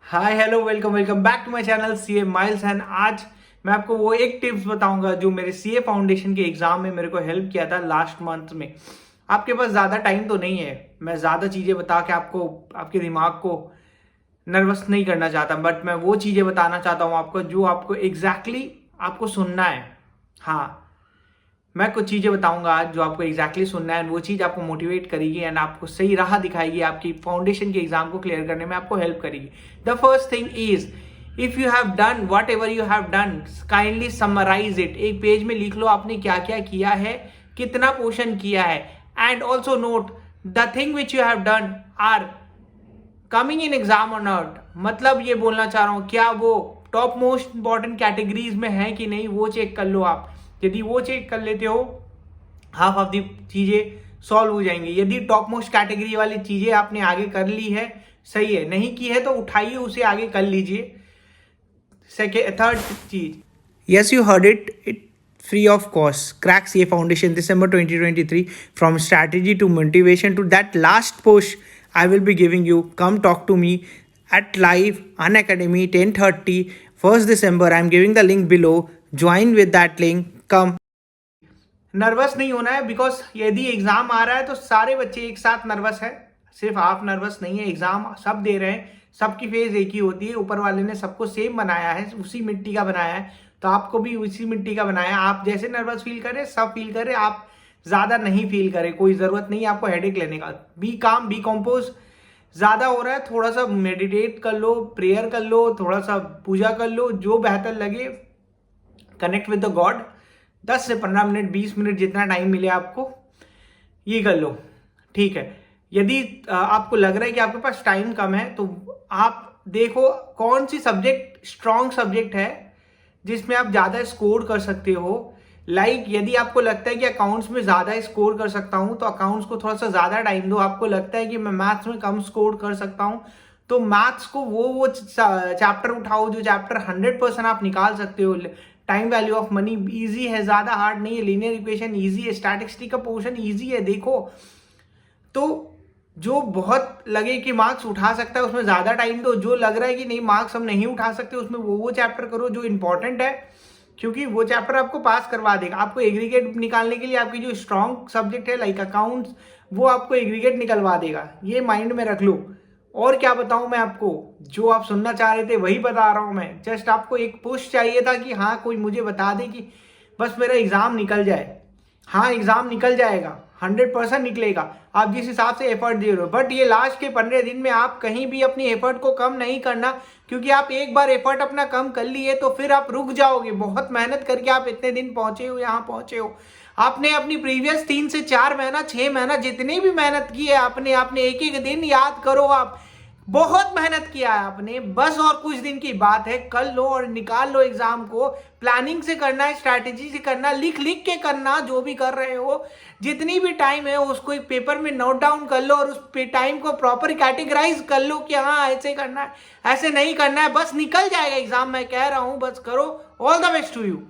Hi hello welcome welcome back to my channel CA miles. And आज मैं आपको वो एक टिप्स बताऊंगा जो मेरे सीए फाउंडेशन के एग्जाम में मेरे को हेल्प किया था लास्ट मंथ में। आपके पास ज़्यादा टाइम तो नहीं है, मैं ज़्यादा चीज़ें बता के आपको आपके दिमाग को नर्वस नहीं करना चाहता, बट मैं वो चीज़ें बताना चाहता हूँ आपको जो आपको एग्जैक्टली आपको सुनना है। हाँ, मैं कुछ चीज़ें बताऊंगा आज जो आपको एग्जैक्टली सुनना है, वो चीज़ आपको मोटिवेट करेगी एंड आपको सही राह दिखाएगी, आपकी फाउंडेशन के एग्जाम को क्लियर करने में आपको हेल्प करेगी। The first thing is, if you have done whatever you have done, kindly summarise it. एक पेज में लिख लो आपने क्या क्या किया है, कितना पोर्शन किया है, and also note the thing which you have done are coming in exam और नॉट। मतलब ये बोलना चाह रहा हूँ, क्या वो टॉप मोस्ट इंपॉर्टेंट कैटेगरीज में है कि नहीं, वो चेक कर लो आप। यदि वो चेक कर लेते हो, हाफ ऑफ दी चीजें सॉल्व हो जाएंगी। यदि टॉप मोस्ट कैटेगरी वाली चीजें आपने आगे कर ली है, सही है, नहीं की है तो उठाइए उसे, आगे कर लीजिए। सेकेंड थर्ड चीज, yes you heard it free of cost, crack CA foundation December 2023, from strategy to motivation to that last push I will be giving you. Come talk to me at live Unacademy 10:30 1st December. I'm giving the link below. Join with that link. Come. Nervous नहीं होना है, because यदि exam आ रहा है तो सारे बच्चे एक साथ नर्वस है, सिर्फ आप नर्वस नहीं है। एग्जाम सब दे रहे हैं, सबकी फेज एक ही होती है, ऊपर वाले ने सबको सेम बनाया है, उसी मिट्टी का बनाया है, तो आपको भी उसी मिट्टी का बनाया है। आप जैसे नर्वस फील करें, सब फील करें, आप ज्यादा नहीं फील करें। कोई जरूरत नहीं है आपको हेडेक लेने का। बी काम, बी कंपोज। ज्यादा हो रहा है, थोड़ा सा मेडिटेट कर लो, प्रेयर कर लो, थोड़ा सा पूजा कर लो, जो बेहतर लगे। Connect with the God. 10 से 15 मिनट, 20 मिनट, जितना टाइम मिले आपको, ये कर लो, ठीक है। यदि आपको लग रहा है कि आपके पास टाइम कम है, तो आप देखो कौन सी सब्जेक्ट स्ट्रॉन्ग सब्जेक्ट है जिसमें आप ज़्यादा स्कोर कर सकते हो। यदि आपको लगता है कि अकाउंट्स में ज़्यादा स्कोर कर सकता हूँ, तो अकाउंट्स को थोड़ा सा ज़्यादा टाइम दो। आपको लगता है कि मैं मैथ्स में कम स्कोर कर सकता हूँ, तो मैथ्स को वो चैप्टर उठाओ जो चैप्टर 100% आप निकाल सकते हो। Time value of money easy है, ज़्यादा हार्ड नहीं है। लीनियर इक्वेशन इजी है, स्टैटिस्टिक्स का पोर्शन इजी है। देखो, तो जो बहुत लगे कि मार्क्स उठा सकता है उसमें ज़्यादा टाइम दो। जो लग रहा है कि नहीं मार्क्स हम नहीं उठा सकते, उसमें वो चैप्टर करो जो इंपॉर्टेंट है, क्योंकि वो चैप्टर आपको पास करवा देगा। आपको एग्रीगेट निकालने के लिए आपकी जो स्ट्रॉन्ग सब्जेक्ट है लाइक अकाउंट्स, वो आपको एग्रीगेट निकलवा देगा। ये माइंड में रख लो। और क्या बताऊं मैं आपको, जो आप सुनना चाह रहे थे वही बता रहा हूं मैं। जस्ट आपको एक पुश चाहिए था कि हाँ, कोई मुझे बता दे कि बस मेरा एग्जाम निकल जाए। हाँ, एग्जाम निकल जाएगा, 100% निकलेगा, आप जिस हिसाब से एफर्ट दे रहे हो। बट ये लास्ट के 15 दिन में आप कहीं भी अपनी एफर्ट को कम नहीं करना, क्योंकि आप एक बार एफर्ट अपना कम कर लिए तो फिर आप रुक जाओगे। बहुत मेहनत करके आप इतने दिन पहुंचे हो, यहाँ पहुंचे हो। आपने अपनी प्रीवियस 3 से 4 महीना, 6 महीना जितनी भी मेहनत की है आपने एक एक दिन याद करो। आप बहुत मेहनत किया है आपने, बस और कुछ दिन की बात है, कर लो और निकाल लो एग्जाम को। प्लानिंग से करना है, स्ट्रैटेजी से करना, लिख लिख के करना। जो भी कर रहे हो, जितनी भी टाइम है उसको एक पेपर में नोट डाउन कर लो और उस टाइम को प्रॉपर कैटेगराइज कर लो कि हाँ, ऐसे करना है, ऐसे नहीं करना है। बस निकल जाएगा एग्जाम, मैं कह रहा हूं, बस करो। All the best to you.